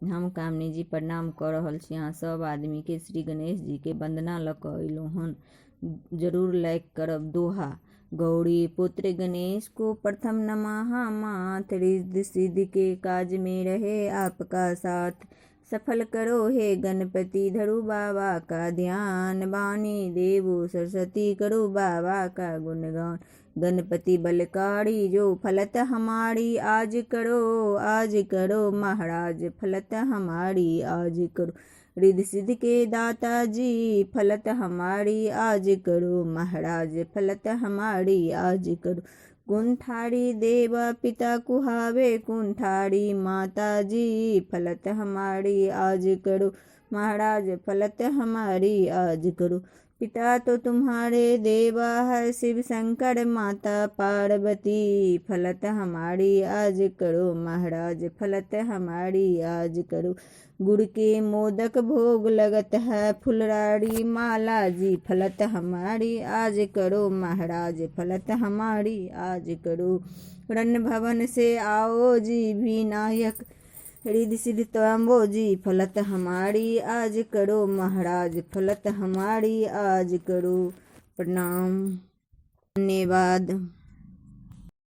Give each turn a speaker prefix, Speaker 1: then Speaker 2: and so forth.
Speaker 1: हम कामिनी जी प्रणाम कर रहल छी। अहाँ सब आदमी के श्री गणेश जी के वंदना ल क अइलहुँ हन। जरूर लाइक करब। दोहा। गौरी पुत्र गणेश को प्रथम नमः, मात रिद्धि सिद्धि के काज में रहे आपका साथ। सफल करो हे गणपति, धरो बाबा का ध्यान। वाणी देवो सरस्वती, करो बाबा का गुणगान। गणपति बलकारी जो फलत हमारी, आज करो महाराज फलत हमारी आज करो। रिद्धि सिद्धि के दाता जी, फलत हमारी आज करो महाराज फलत हमारी आज करो। कुंठारी देवा पिता कुहावे, कुंठारी माता जी फलत हमारी आज करो महाराज फलत हमारी आज करो। पिता तो तुम्हारे देवा है शिव शंकर, माता पार्वती फलत हमारी आज करो महाराज फलत हमारी आज करो। गुड़ के मोदक भोग लगत है, फुलराड़ी माला जी फलत हमारी आज करो महाराज फलत हमारी आज करो। रण भवन से आओ जी विनायक, रिद्धि सिद्धि तंबो जी फलत हमारी आज करो महाराज फलत हमारी आज करो। प्रणाम। धन्यवाद।